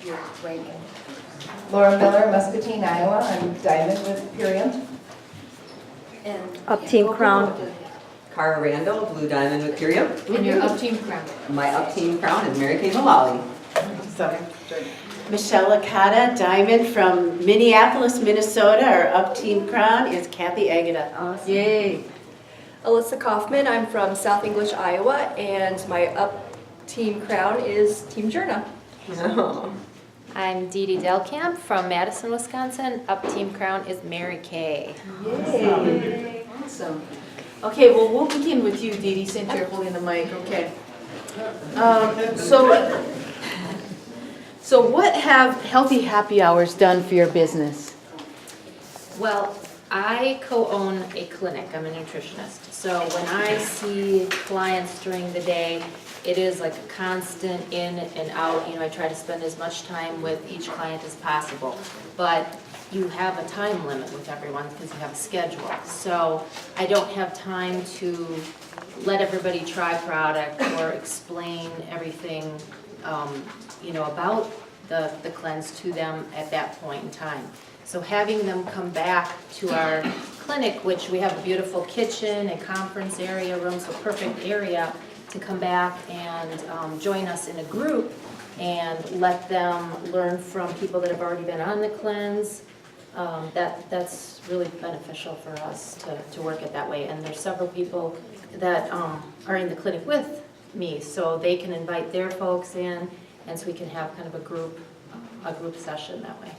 your rank. Laura Miller, Muscatine, Iowa. I'm Diamond with Purium. And Up Team Crown. Cara Randall, Blue Diamond with Purium. And your up team crown. My up team crown is Mary Kay Mullally. Michelle Licata, Diamond from Minneapolis, Minnesota. Our up team crown is Kathy Agata. Awesome. Yay. Alyssa Kaufman, I'm from South English, Iowa, and my up team crown is Team Journa. I'm Dee Dee Delkamp from Madison, Wisconsin. Up team crown is Mary Kay. Yay. Awesome. Okay, well, we'll begin with you, Dee Dee, since you're holding the mic, okay? So what have Healthy Happy Hours done for your business? Well, I co-own a clinic. I'm a nutritionist. So when I see clients during the day, it is like a constant in and out. You know, I try to spend as much time with each client as possible. But you have a time limit with everyone because you have a schedule. So I don't have time to let everybody try product or explain everything, you know, about the cleanse to them at that point in time. So having them come back to our clinic, which we have a beautiful kitchen and conference area room, so perfect area to come back and join us in a group and let them learn from people that have already been on the cleanse. That's really beneficial for us to work it that way. And there's several people that are in the clinic with me, so they can invite their folks in, and so we can have kind of a group session that way.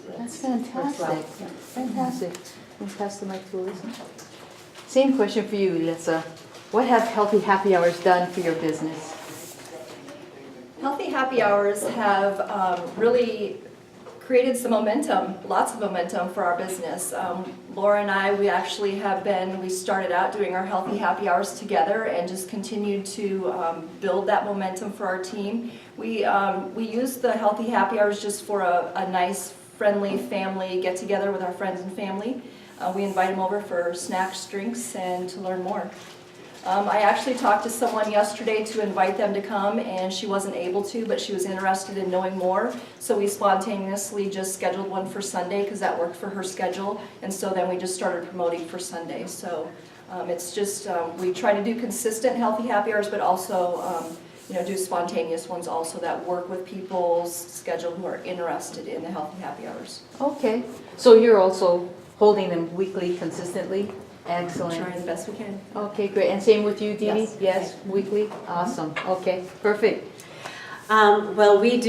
That's Works fantastic. well. Fantastic. Can you pass the mic to Alyssa? Same question for you, Alyssa. What have Healthy Happy Hours done for your business? Healthy Happy Hours have really created some momentum, lots of momentum for our business. Laura and I, we started out doing our Healthy Happy Hours together and just continued to build that momentum for our team. We use the Healthy Happy Hours just for a nice, friendly family get-together with our friends and family. We invite them over for snacks, drinks, and to learn more. I actually talked to someone yesterday to invite them to come, and she wasn't able to, but she was interested in knowing more. So we spontaneously just scheduled one for Sunday because that worked for her schedule, and so then we just started promoting for Sunday. So it's just, we try to do consistent Healthy Happy Hours, but also do spontaneous ones also that work with people's schedule who are interested in the Healthy Happy Hours. Okay. So you're also holding them weekly, consistently? Excellent. Trying the best we can. Okay, great. And same with you, Dee Dee? Yes. Yes, weekly? Awesome. Okay, perfect. Well, we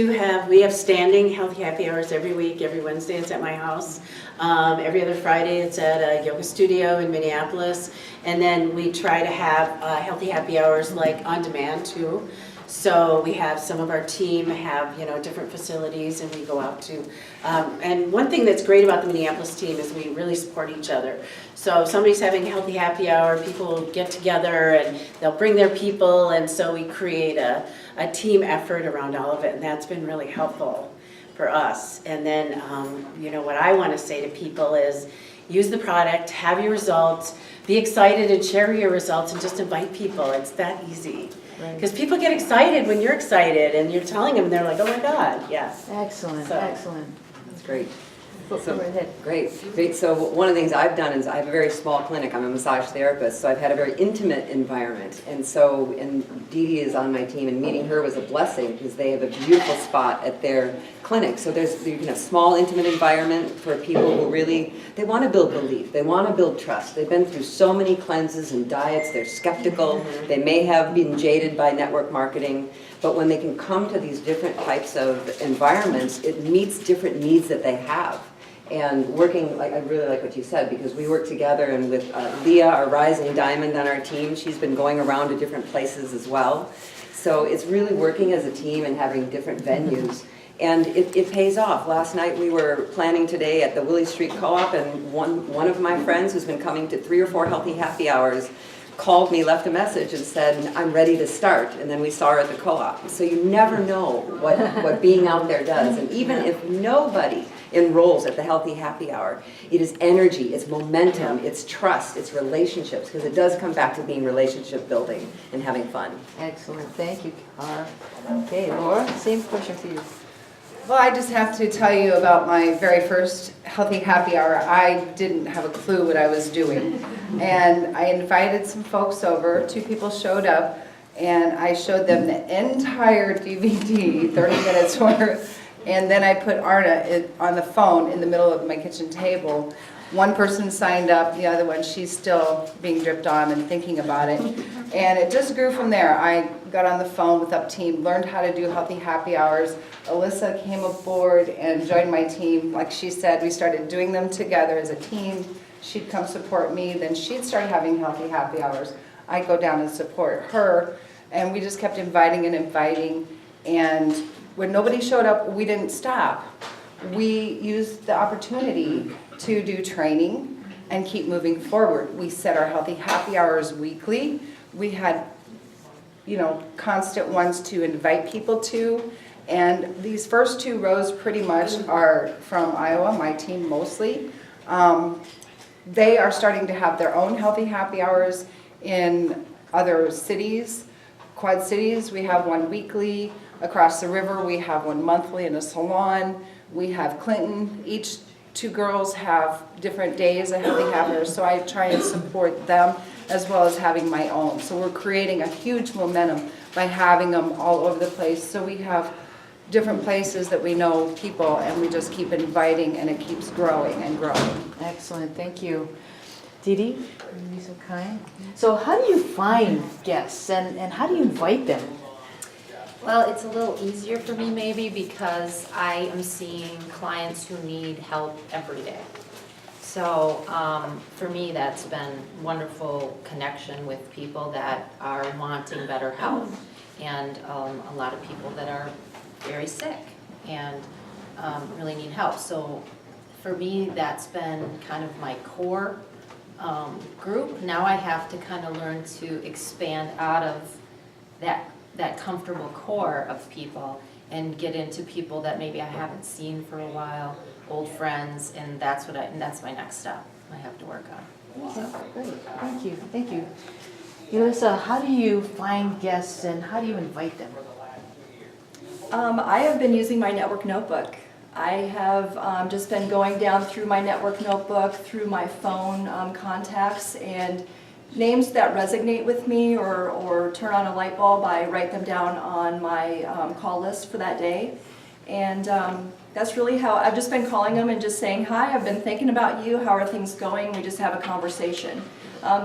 have standing Healthy Happy Hours every week. Every Wednesday it's at my house. Every other Friday it's at a yoga studio in Minneapolis. And then we try to have Healthy Happy Hours like on demand too. So we have some of our team have, different facilities, and we go out to, and one thing that's great about the Minneapolis team is we really support each other. So if somebody's having a Healthy Happy Hour, people get together and they'll bring their people, and so we create a team effort around all of it, and that's been really helpful for us. And then, what I want to say to people is use the product, have your results, be excited and share your results, and just invite people. It's that easy. Because people get excited when you're excited and you're telling them, they're like, oh my God, yes. Excellent, So- excellent. That's great. Go right ahead. Great. So one of the things I've done is I have a very small clinic. I'm a massage therapist, so I've had a very intimate environment. And Dee Dee is on my team, and meeting her was a blessing because they have a beautiful spot at their clinic. So you can have small, intimate environment for people who really, they want to build belief. They want to build trust. They've been through so many cleanses and diets. They're skeptical. They may have been jaded by network marketing. But when they can come to these different types of environments, it meets different needs that they have. And working, I really like what you said, because we work together, and with Leah, our rising diamond on our team, she's been going around to different places as well. So it's really working as a team and having different venues. And it pays off. Last night we were planning today at the Willie Street Co-op, and one of my friends who's been coming to 3 or 4 Healthy Happy Hours called me, left a message, and said, I'm ready to start. And then we saw her at the co-op. So you never know what being out there does. And even if nobody enrolls at the Healthy Happy Hour, it is energy, it's momentum, it's trust, it's relationships, because it does come back to being relationship building and having fun. Excellent. Thank you, Cara. Okay, Laura, same question for you. Well, I just have to tell you about my very first Healthy Happy Hour. I didn't have a clue what I was doing. And I invited some folks over, 2 people showed up, and I showed them the entire DVD, 30 minutes worth. And then I put Arna on the phone in the middle of my kitchen table. One person signed up, the other one, she's still being dripped on and thinking about it. And it just grew from there. I got on the phone with Up Team, learned how to do Healthy Happy Hours. Alyssa came aboard and joined my team. Like she said, we started doing them together as a team. She'd come support me, then she'd start having Healthy Happy Hours. I'd go down and support her, and we just kept inviting and inviting. And when nobody showed up, we didn't stop. We used the opportunity to do training and keep moving forward. We set our Healthy Happy Hours weekly. We had, constant ones to invite people to. And these first 2 rows pretty much are from Iowa, my team mostly. They are starting to have their own Healthy Happy Hours in other cities. Quad Cities, we have one weekly. Across the river, we have one monthly in a salon. We have Clinton. Each 2 girls have different days of Healthy Happy Hours, so I try and support them as well as having my own. So we're creating a huge momentum by having them all over the place. So we have different places that we know people, and we just keep inviting, and it keeps growing and growing. Excellent, thank you. Dee Dee, you be so kind. So how do you find guests and how do you invite them? Well, it's a little easier for me maybe because I am seeing clients who need help every day. So for me, that's been wonderful connection with people that are wanting better health, and a lot of people that are very sick and really need help. So for me, that's been kind of my core group. Now I have to kind of learn to expand out of that comfortable core of people and get into people that maybe I haven't seen for a while, old friends, and that's my next step I have to work on. Okay, great, thank you. Elissa, how do you find guests and how do you invite them? I have been using my network notebook. I have just been going down through my network notebook, through my phone contacts, and names that resonate with me or turn on a light bulb, I write them down on my call list for that day. And that's really how I've just been calling them and just saying, hi, I've been thinking about you, how are things going? We just have a conversation.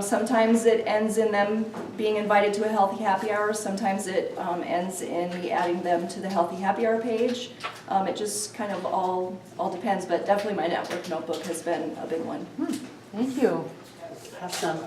Sometimes it ends in them being invited to a Healthy Happy Hour. Sometimes it ends in me adding them to the Healthy Happy Hour page. It just kind of all depends, but definitely my network notebook has been a big one. Thank you. Awesome.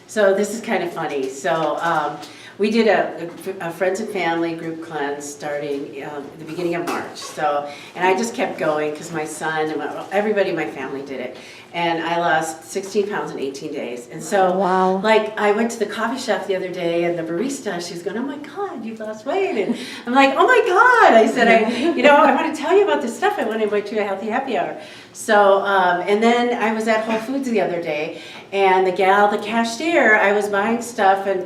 So this is kind of funny. So we did a friends and family group cleanse starting at the beginning of March. So, and I just kept going because my son and everybody in my family did it. And I lost 16 pounds in 18 days. And so, Wow. like, I went to the coffee shop the other day, and the barista, she was going, oh my God, you've lost weight. And I'm like, oh my God. I said, I want to tell you about this stuff. I want to invite you to a Healthy Happy Hour. So, and then I was at Whole Foods the other day, and the cashier, I was buying stuff, and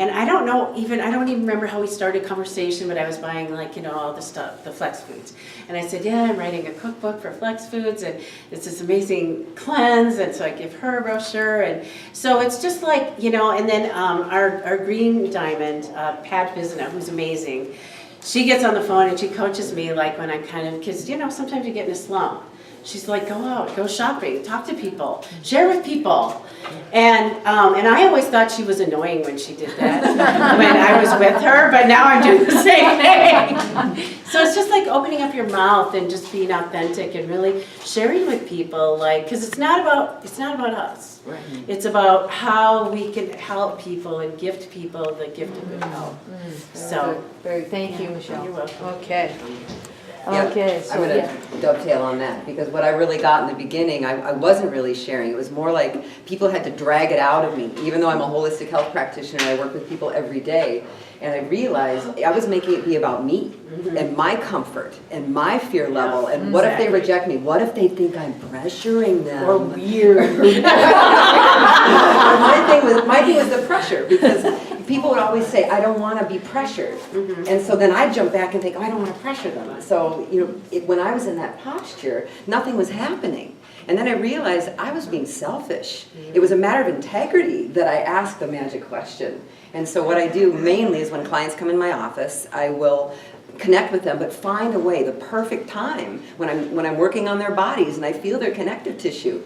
I don't even remember how we started conversation, but I was buying, like, all the stuff, the Flex Foods. And I said, yeah, I'm writing a cookbook for Flex Foods, and it's this amazing cleanse, and so I give her a brochure, and so it's just like, and then our Green Diamond, Pat Vizina, who's amazing, she gets on the phone and she coaches me, like, when I'm kind of, because, sometimes you get in a slump. She's like, go out, go shopping, talk to people, share with people. And I always thought she was annoying when she did that, when I was with her, but now I'm doing the same thing. So it's just like opening up your mouth and just being authentic and really sharing with people, like, because it's not about us. Right. It's about how we can help people and gift people the gift of good health. So, Thank you, Michelle. You're welcome. Okay. Yeah, Okay, so I'm going to dovetail on that, because what I really got in the beginning, I wasn't really sharing. It was more like people had to drag it out of me, even though I'm a holistic health practitioner and I work with people every day. And I realized I was making it be about me and my comfort and my fear level. And what if they reject me? What if they think I'm pressuring them? Or weird. my thing was the pressure, because people would always say, I don't want to be pressured. And so then I'd jump back and think, oh, I don't want to pressure them. So, when I was in that posture, nothing was happening. And then I realized I was being selfish. It was a matter of integrity that I asked the magic question. And so what I do mainly is when clients come in my office, I will connect with them, but find a way, the perfect time, when I'm working on their bodies and I feel their connective tissue,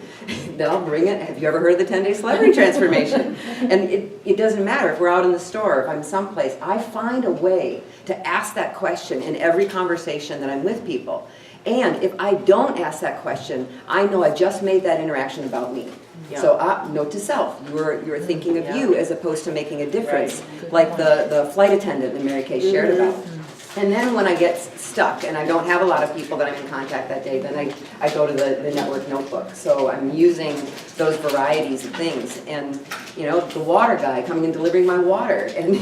then I'll bring it. Have you ever heard of the 10-day celebrity transformation? And it doesn't matter if we're out in the store, if I'm someplace, I find a way to ask that question in every conversation that I'm with people. And if I don't ask that question, I know I just made that interaction about me. Yeah. So note to self, you're thinking of you as opposed to making a difference, like the flight attendant that Mary Kay shared about. And then when I get stuck and I don't have a lot of people that I'm in contact that day, then I go to the network notebook. So I'm using those varieties of things. And, the water guy coming and delivering my water. And,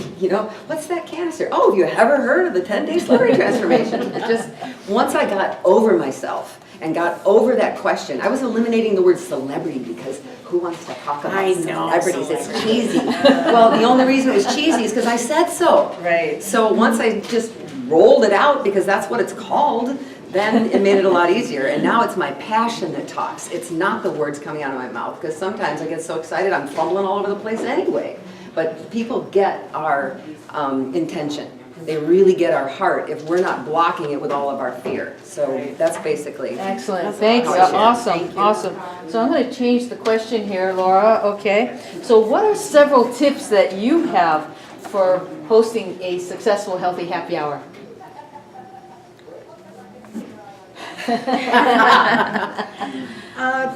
what's that canister? Oh, have you ever heard of the 10-day celebrity transformation? Just once I got over myself and got over that question, I was eliminating the word celebrity because who wants to talk about celebrities? It's cheesy. Well, the only reason it was cheesy is because I said so. Right. So once I just rolled it out because that's what it's called, then it made it a lot easier. And now it's my passion that talks. It's not the words coming out of my mouth, because sometimes I get so excited I'm fumbling all over the place anyway. But people get our intention. They really get our heart if we're not blocking it with all of our fear. So that's basically. Excellent, thank you, awesome, awesome. So I'm going to change the question here, Laura, okay? So what are several tips that you have for hosting a successful Healthy Happy Hour?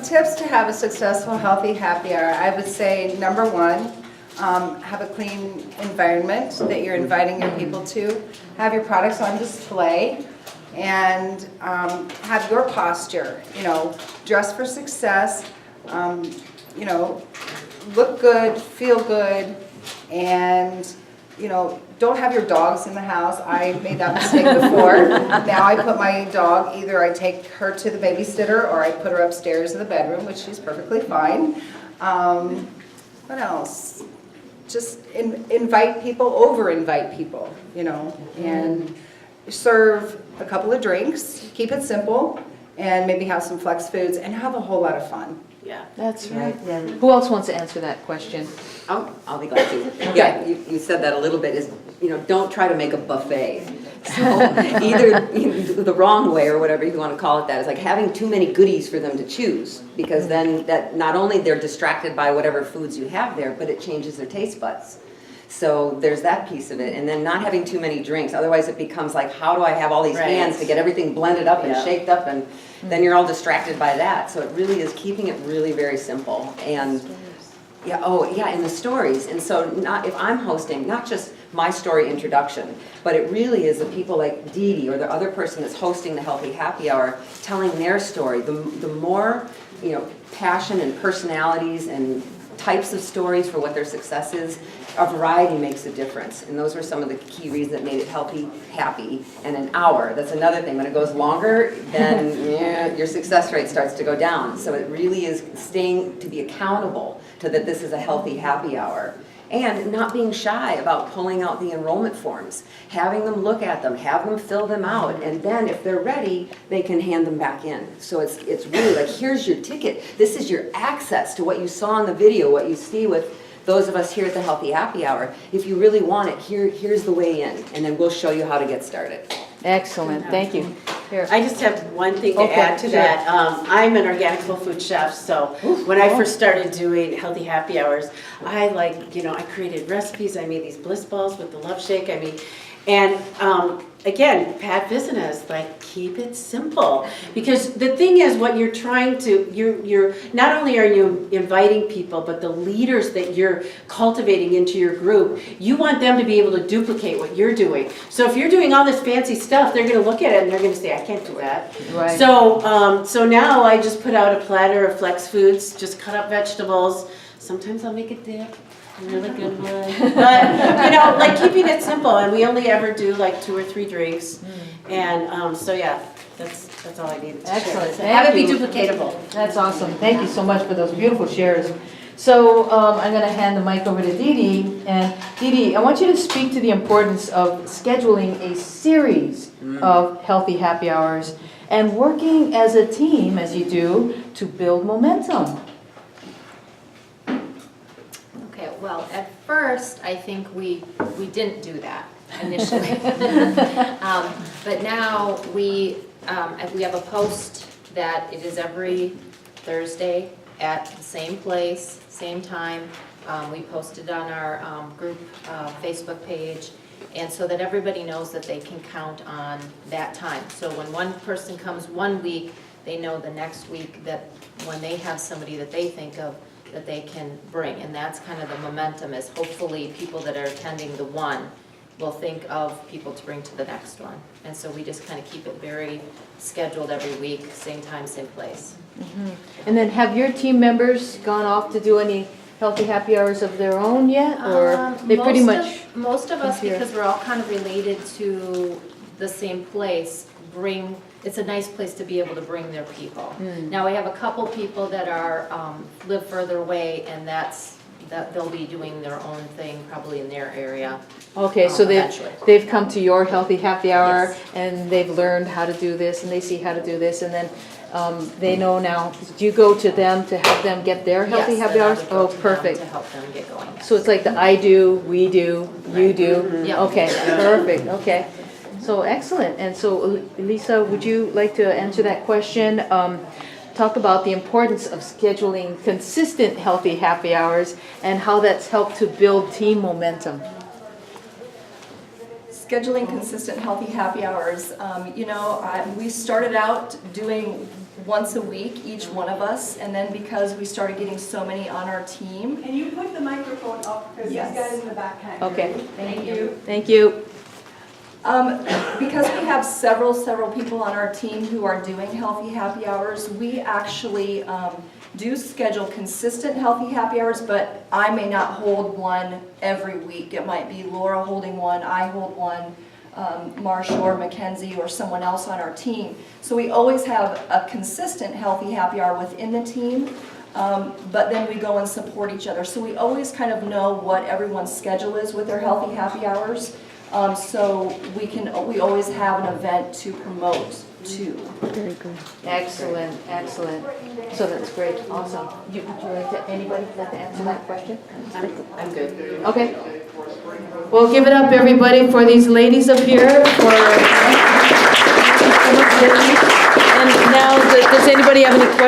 Tips to have a successful Healthy Happy Hour, I would say number one, have a clean environment that you're inviting your people to. Have your products on display and have your posture, dress for success, look good, feel good, and don't have your dogs in the house. I made that mistake before. Now I put my dog, either I take her to the babysitter or I put her upstairs in the bedroom, which she's perfectly fine. What else? Just invite people, over-invite people, and serve a couple of drinks, keep it simple, and maybe have some flex foods, and have a whole lot of fun. Yeah. That's right. Yeah. Who else wants to answer that question? I'll be glad to. Yeah, you said that a little bit, is, don't try to make a buffet. So either the wrong way or whatever you want to call it, that is like having too many goodies for them to choose, because then that not only they're distracted by whatever foods you have there, but it changes their taste buds. So there's that piece of it. And then not having too many drinks, otherwise it becomes like, how do I have all these hands to get everything blended up and shaped up, and then you're all distracted by that. So it really is keeping it really very simple. And and the stories. And so if I'm hosting, not just my story introduction, but it really is the people like Dee Dee or the other person that's hosting the Healthy Happy Hour telling their story. The more, passion and personalities and types of stories for what their success is, a variety makes a difference. And those were some of the key reasons that made it healthy, happy, and an hour. That's another thing. When it goes longer, then your success rate starts to go down. So it really is staying to be accountable to that this is a healthy happy hour. And not being shy about pulling out the enrollment forms, having them look at them, have them fill them out, and then if they're ready, they can hand them back in. So it's really like, here's your ticket. This is your access to what you saw in the video, what you see with those of us here at the Healthy Happy Hour. If you really want it, here's the way in, and then we'll show you how to get started. Excellent, thank you. Here. I just have one thing to add to that. I'm an organic whole food chef, so when I first started doing Healthy Happy Hours, I created recipes. I made these bliss balls with the love shake. Again, Pat Business, keep it simple. Because the thing is, what you're trying to, you're not only are you inviting people, but the leaders that you're cultivating into your group, you want them to be able to duplicate what you're doing. So if you're doing all this fancy stuff, they're going to look at it and they're going to say, I can't do that. Right. So now I just put out a platter of flex foods, just cut up vegetables. Sometimes I'll make a dip. Really good one. But, keeping it simple, and we only ever do 2 or 3 drinks. And that's all I needed to Excellent. share. So have it be Thank you. duplicatable. That's awesome. Thank you so much for those beautiful shares. So I'm going to hand the mic over to Dee Dee. And Dee Dee, I want you to speak to the importance of scheduling a series of healthy happy hours and working as a team, as you do, to build momentum. Okay, well, at first, I think we didn't do that initially. But now we have a post that it is every Thursday at the same place, same time. We posted on our group Facebook page, and so that everybody knows that they can count on that time. So when one person comes one week, they know the next week that when they have somebody that they think of, that they can bring. And that's kind of the momentum, is hopefully people that are attending the one will think of people to bring to the next one. And so we just kind of keep it very scheduled every week, same time, same place. And then have your team members gone off to do any healthy happy hours of their own yet? Or they pretty much... Most of us, here? because we're all kind of related to the same place, it's a nice place to be able to bring their people. Now, we have a couple people that live further away, and that they'll be doing their own thing probably in their area. Okay, so eventually. they've come to your healthy happy hour, Yes. and they've learned how to do this, and they see how to do this, and then they know now. Do you go to them to help them get their healthy Yes, happy then I hours? would go Oh, to them perfect. to help them get going. So it's like the I do, we do, you do. Yep. Okay, perfect, okay. So excellent. And so Lisa, would you like to answer that question? Talk about the importance of scheduling consistent healthy happy hours and how that's helped to build team momentum. Scheduling consistent healthy happy hours. We started out doing once a week, each one of us, and then because we started getting so many on our team. Can you put the microphone up, because these Yes. guys in the back can't. Okay, Thank you. thank you. Because we have several people on our team who are doing healthy happy hours, we actually do schedule consistent healthy happy hours, but I may not hold one every week. It might be Laura holding one, I hold one, Marsha or Mackenzie or someone else on our team. So we always have a consistent healthy happy hour within the team, but then we go and support each other. So we always kind of know what everyone's schedule is with their healthy happy hours. So we always have an event to promote too. Very good. Excellent, excellent. So that's great, awesome. Would you like to, anybody like to answer that question? I'm good. Okay. Well, give it up, everybody, for these ladies up here. And now, does anybody have any questions?